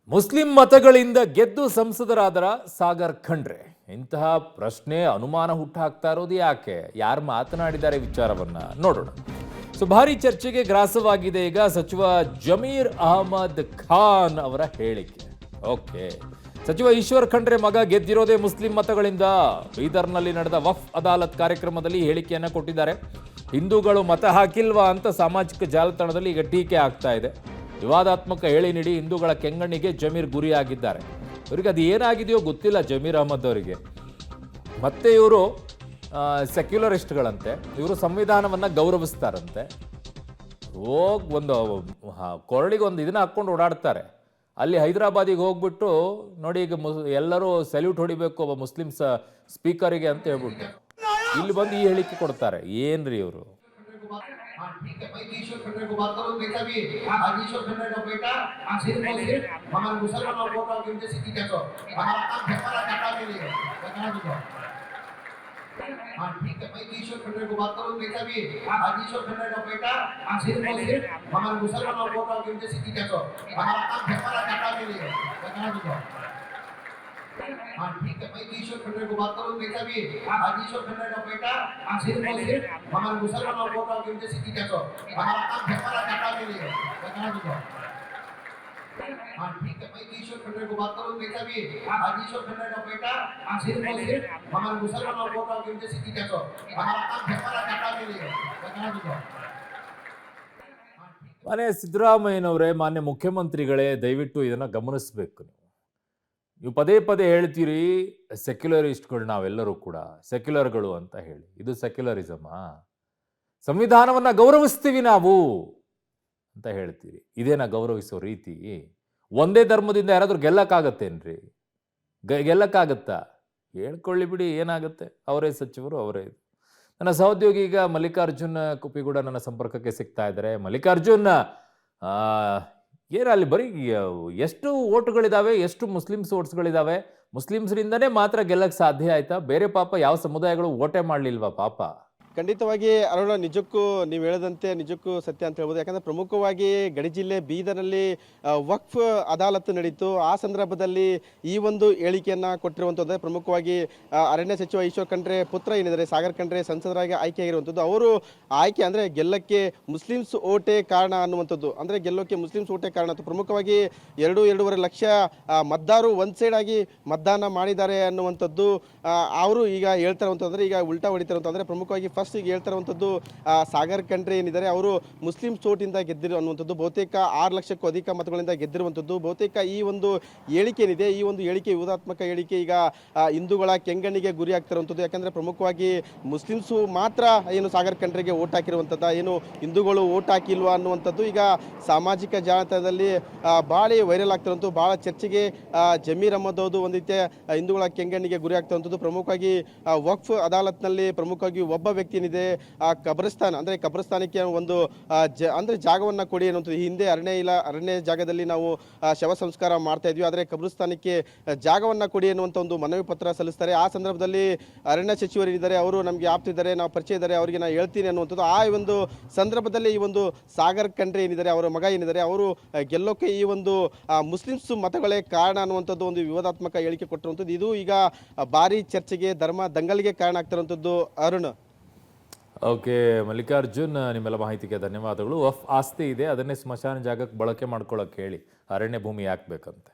Muslim ಮತಗಳಿಂದ ಗೆದ್ದು ಸಂಸದರಾದರ ಸಾಗರ್ ಖಂಡ್ರೆ ಇಂತಹ ಪ್ರಶ್ನೆ ಅನುಮಾನ ಹುಟ್ಟಾಕ್ತಾ ಇರೋದು ಯಾಕೆ? ಯಾರು ಮಾತನಾಡಿದ್ದಾರೆ ವಿಚಾರವನ್ನ ನೋಡೋಣ. ಸೊ ಭಾರಿ ಚರ್ಚೆಗೆ ಗ್ರಾಸವಾಗಿದೆ ಈಗ ಸಚಿವ ಜಮೀರ್ ಅಹಮದ್ ಖಾನ್ ಅವರ ಹೇಳಿಕೆ. ಓಕೆ, ಸಚಿವ ಈಶ್ವರ್ ಖಂಡ್ರೆ ಮಗ ಗೆದ್ದಿರೋದೇ ಮುಸ್ಲಿಂ ಮತಗಳಿಂದ. ಬೀದರ್ನಲ್ಲಿ ನಡೆದ ವಫ್ ಅದಾಲತ್ ಕಾರ್ಯಕ್ರಮದಲ್ಲಿ ಹೇಳಿಕೆಯನ್ನ ಕೊಟ್ಟಿದ್ದಾರೆ. ಹಿಂದೂಗಳು ಮತ ಹಾಕಿಲ್ವಾ ಅಂತ ಸಾಮಾಜಿಕ ಜಾಲತಾಣದಲ್ಲಿ ಈಗ ಟೀಕೆ ಆಗ್ತಾ ಇದೆ. ವಿವಾದಾತ್ಮಕ ಹೇಳಿ ನೀಡಿ ಹಿಂದೂಗಳ ಕೆಂಗಣ್ಣಿಗೆ ಜಮೀರ್ ಗುರಿಯಾಗಿದ್ದಾರೆ. ಇವರಿಗೆ ಅದು ಏನಾಗಿದೆಯೋ ಗೊತ್ತಿಲ್ಲ ಜಮೀರ್ ಅಹಮದ್ ಅವರಿಗೆ. ಮತ್ತೆ ಇವರು ಸೆಕ್ಯುಲರಿಸ್ಟ್ಗಳಂತೆ, ಇವರು ಸಂವಿಧಾನವನ್ನು ಗೌರವಿಸ್ತಾರಂತೆ. ಒಂದು ಕೊರಳಿಗೆ ಒಂದು ಇದನ್ನ ಹಾಕ್ಕೊಂಡು ಓಡಾಡ್ತಾರೆ. ಅಲ್ಲಿ ಹೈದರಾಬಾದಿಗೆ ಹೋಗ್ಬಿಟ್ಟು ನೋಡಿ, ಈಗ ಎಲ್ಲರೂ ಸಲ್ಯೂಟ್ ಹೊಡಿಬೇಕು ಒಬ್ಬ ಮುಸ್ಲಿಂ ಸ್ಪೀಕರಿಗೆ ಅಂತ ಹೇಳ್ಬಿಟ್ಟು ಇಲ್ಲಿ ಬಂದು ಈ ಹೇಳಿಕೆ ಕೊಡ್ತಾರೆ. ಏನ್ರಿ ಇವರು? हाँ ठीक है भाई, ईश्वर खंडरे को बात करो बेटा भी आज ईश्वर खंडरे का बेटा सिर्फ और सिर्फ हमारे मुसलमानों को का गिनती सीधी कहतो हमारा काम फेफड़ा काटा के लिए कहना दो। हाँ ठीक है भाई, ईश्वर खंडरे को बात करो बेटा भी आज ईश्वर खंडरे का बेटा सिर्फ और सिर्फ हमारे मुसलमानों को का गिनती सीधी कहतो हमारा काम फेफड़ा काटा के लिए कहना दो। हाँ ठीक है भाई, ईश्वर खंडरे को बात करो बेटा भी आज ईश्वर खंडरे का बेटा सिर्फ और सिर्फ हमारे मुसलमानों को का गिनती सीधी कहतो हमारा काम फेफड़ा काटा के लिए कहना दो। हाँ ठीक है भाई, ईश्वर खंडरे को बात करो बेटा भी आज ईश्वर खंडरे का बेटा सिर्फ और सिर्फ हमारे मुसलमानों को का गिनती सीधी कहतो हमारा काम फेफड़ा काटा के लिए कहना दो। ಮಾನ್ಯ ಸಿದ್ದರಾಮಯ್ಯನವರೇ, ಮಾನ್ಯ ಮುಖ್ಯಮಂತ್ರಿಗಳೇ, ದಯವಿಟ್ಟು ಇದನ್ನ ಗಮನಿಸಬೇಕು. ನೀವು ಪದೇ ಪದೇ ಹೇಳ್ತೀರಿ ಸೆಕ್ಯುಲರಿಸ್ಟ್ಗಳು, ನಾವೆಲ್ಲರೂ ಕೂಡ ಸೆಕ್ಯುಲರ್ಗಳು ಅಂತ ಹೇಳಿ. ಇದು ಸೆಕ್ಯುಲರಿಸಮಾ? ಸಂವಿಧಾನವನ್ನ ಗೌರವಿಸ್ತೀವಿ ನಾವು ಅಂತ ಹೇಳ್ತೀರಿ. ಇದೇನಾ ಗೌರವಿಸೋ ರೀತಿ? ಒಂದೇ ಧರ್ಮದಿಂದ ಯಾರಾದ್ರೂ ಗೆಲ್ಲಕ್ಕಾಗತ್ತೇನ್ರಿ? ಗೆಲ್ಲಕ್ಕಾಗತ್ತಾ? ಹೇಳ್ಕೊಳ್ಳಿ ಬಿಡಿ, ಏನಾಗುತ್ತೆ? ಅವರೇ ಸಚಿವರು, ಅವರೇ. ನನ್ನ ಸಹೋದ್ಯೋಗಿ ಈಗ ಮಲ್ಲಿಕಾರ್ಜುನ್ ಕುಪಿಗೂಡ ನನ್ನ ಸಂಪರ್ಕಕ್ಕೆ ಸಿಗ್ತಾ ಇದ್ದಾರೆ. ಮಲ್ಲಿಕಾರ್ಜುನ್, ಏನಲ್ಲಿ ಬರೀ ಎಷ್ಟು ಓಟ್ಗಳಿದಾವೆ, ಎಷ್ಟು ಮುಸ್ಲಿಮ್ಸ್ ಓಟ್ಸ್ಗಳಿದಾವೆ? ಮುಸ್ಲಿಮ್ಸ್ರಿಂದನೇ ಮಾತ್ರ ಗೆಲ್ಲಕ್ಕೆ ಸಾಧ್ಯ ಆಯ್ತಾ? ಬೇರೆ ಪಾಪ ಯಾವ ಸಮುದಾಯಗಳು ಓಟೇ ಮಾಡಲಿಲ್ವಾ ಪಾಪ? ಖಂಡಿತವಾಗಿ ಅರುಣ, ನಿಜಕ್ಕೂ ನೀವು ಹೇಳದಂತೆ ನಿಜಕ್ಕೂ ಸತ್ಯ ಅಂತ ಹೇಳ್ಬೋದು. ಯಾಕಂದರೆ ಪ್ರಮುಖವಾಗಿ ಗಡಿ ಜಿಲ್ಲೆ ಬೀದರ್ನಲ್ಲಿ ವಕ್ಫ್ ಅದಾಲತ್ ನಡೀತು. ಆ ಸಂದರ್ಭದಲ್ಲಿ ಈ ಒಂದು ಹೇಳಿಕೆಯನ್ನು ಕೊಟ್ಟಿರುವಂಥದ್ದು. ಪ್ರಮುಖವಾಗಿ ಅರಣ್ಯ ಸಚಿವ ಈಶ್ವರ್ ಖಂಡ್ರೆ ಪುತ್ರ ಏನಿದ್ದಾರೆ ಸಾಗರ್ ಖಂಡ್ರೆ ಸಂಸದರಾಗಿ ಆಯ್ಕೆಯಾಗಿರುವಂಥದ್ದು. ಅವರು ಆಯ್ಕೆ ಅಂದರೆ ಗೆಲ್ಲಕ್ಕೆ ಮುಸ್ಲಿಮ್ಸ್ ಓಟೇ ಕಾರಣ ಅನ್ನುವಂಥದ್ದು. ಅಂದರೆ ಗೆಲ್ಲೋಕ್ಕೆ ಮುಸ್ಲಿಮ್ಸ್ ಓಟೇ ಕಾರಣ ಅಂತ ಪ್ರಮುಖವಾಗಿ 2-2.5 ಲಕ್ಷ ಮತದಾರರು ಒಂದು ಸೈಡ್ ಆಗಿ ಮತದಾನ ಮಾಡಿದ್ದಾರೆ ಅನ್ನುವಂಥದ್ದು ಅವರು ಈಗ ಹೇಳ್ತಾ ಇರುವಂಥದ್ದು. ಈಗ ಉಲ್ಟಾ ಹೊಡಿತಾರಂತಂದರೆ ಪ್ರಮುಖವಾಗಿ ಫಸ್ಟ್ ಈಗ ಹೇಳ್ತಾ ಇರುವಂಥದ್ದು ಸಾಗರ್ ಖಂಡ್ರೆ ಏನಿದ್ದಾರೆ ಅವರು ಮುಸ್ಲಿಂ ಸೋಟಿಂದ ಗೆದ್ದಿರೋ ಅನ್ನುವಂಥದ್ದು. ಬಹುತೇಕ 6 ಲಕ್ಷಕ್ಕೂ ಅಧಿಕ ಮತಗಳಿಂದ ಗೆದ್ದಿರುವಂಥದ್ದು. ಬಹುತೇಕ ಈ ಒಂದು ಹೇಳಿಕೆ ಏನಿದೆ, ಈ ಒಂದು ಹೇಳಿಕೆ ವಿವಾದಾತ್ಮಕ ಹೇಳಿಕೆ ಈಗ ಹಿಂದೂಗಳ ಕೆಂಗಣ್ಣಿಗೆ ಗುರಿ ಆಗ್ತಿರುವಂಥದ್ದು. ಯಾಕಂದರೆ ಪ್ರಮುಖವಾಗಿ ಮುಸ್ಲಿಮ್ಸು ಮಾತ್ರ ಏನು ಸಾಗರ್ ಖಂಡ್ರೆಗೆ ಓಟ್ ಹಾಕಿರುವಂಥದ್ದು, ಏನು ಹಿಂದೂಗಳು ಓಟ್ ಹಾಕಿಲ್ವಾ ಅನ್ನುವಂಥದ್ದು ಈಗ ಸಾಮಾಜಿಕ ಜಾಲತಾಣದಲ್ಲಿ ಭಾಳ ವೈರಲ್ ಆಗ್ತಿರುವಂಥದ್ದು. ಭಾಳ ಚರ್ಚೆಗೆ ಜಮೀರ್ ಅಹಮದ್ ಅವರು ಒಂದು ರೀತಿಯ ಹಿಂದೂಗಳ ಕೆಂಗಣ್ಣಿಗೆ ಗುರಿ ಆಗ್ತಿರುವಂಥದ್ದು. ಪ್ರಮುಖವಾಗಿ ವಕ್ಫ್ ಅದಾಲತ್ನಲ್ಲಿ ಪ್ರಮುಖವಾಗಿ ಒಬ್ಬ ವ್ಯಕ್ತಿ ಏನಿದೆ ಕಬ್ರಸ್ತಾನ್ ಅಂದರೆ ಕಬ್ರಸ್ತಾನಕ್ಕೆ ಒಂದು ಅಂದರೆ ಜಾಗವನ್ನು ಕೊಡಿ ಅನ್ನುವಂಥದ್ದು. ಹಿಂದೆ ಅರಣ್ಯ ಜಾಗದಲ್ಲಿ ನಾವು ಶವ ಸಂಸ್ಕಾರ ಮಾಡ್ತಾ ಇದ್ವಿ, ಆದರೆ ಕಬ್ರಸ್ತಾನಕ್ಕೆ ಜಾಗವನ್ನು ಕೊಡಿ ಅನ್ನುವಂಥ ಒಂದು ಮನವಿ ಪತ್ರ ಸಲ್ಲಿಸ್ತಾರೆ. ಆ ಸಂದರ್ಭದಲ್ಲಿ ಅರಣ್ಯ ಸಚಿವರು ಏನಿದ್ದಾರೆ ಅವರು ನಮಗೆ ಆಪ್ತಿದ್ದಾರೆ, ನಾವು ಪರಿಚಯ ಇದ್ದಾರೆ, ಅವರಿಗೆ ನಾನು ಹೇಳ್ತೀನಿ ಅನ್ನುವಂಥದ್ದು. ಆ ಒಂದು ಸಂದರ್ಭದಲ್ಲಿ ಈ ಒಂದು ಸಾಗರ್ ಖಂಡ್ರೆ ಏನಿದ್ದಾರೆ ಅವರ ಮಗ ಏನಿದ್ದಾರೆ ಅವರು ಗೆಲ್ಲೋಕೆ ಈ ಒಂದು ಮುಸ್ಲಿಮ್ಸ್ ಮತಗಳೇ ಕಾರಣ ಅನ್ನುವಂಥದ್ದು ಒಂದು ವಿವಾದಾತ್ಮಕ ಹೇಳಿಕೆ ಕೊಟ್ಟಿರುವಂಥದ್ದು. ಇದು ಈಗ ಭಾರಿ ಚರ್ಚೆಗೆ, ಧರ್ಮ ದಂಗಲಿಗೆ ಕಾರಣ ಆಗ್ತಿರುವಂಥದ್ದು. ಅರುಣ್. ಓಕೆ ಮಲ್ಲಿಕಾರ್ಜುನ್, ನಿಮ್ಮೆಲ್ಲ ಮಾಹಿತಿಗೆ ಧನ್ಯವಾದಗಳು. ವಫ್ ಆಸ್ತಿ ಇದೆ, ಅದನ್ನೇ ಸ್ಮಶಾನ ಜಾಗಕ್ಕೆ ಬಳಕೆ ಮಾಡ್ಕೊಳ್ಳೋಕೆ ಹೇಳಿ, ಅರಣ್ಯ ಭೂಮಿ ಯಾಕೆ ಬೇಕಂತೆ.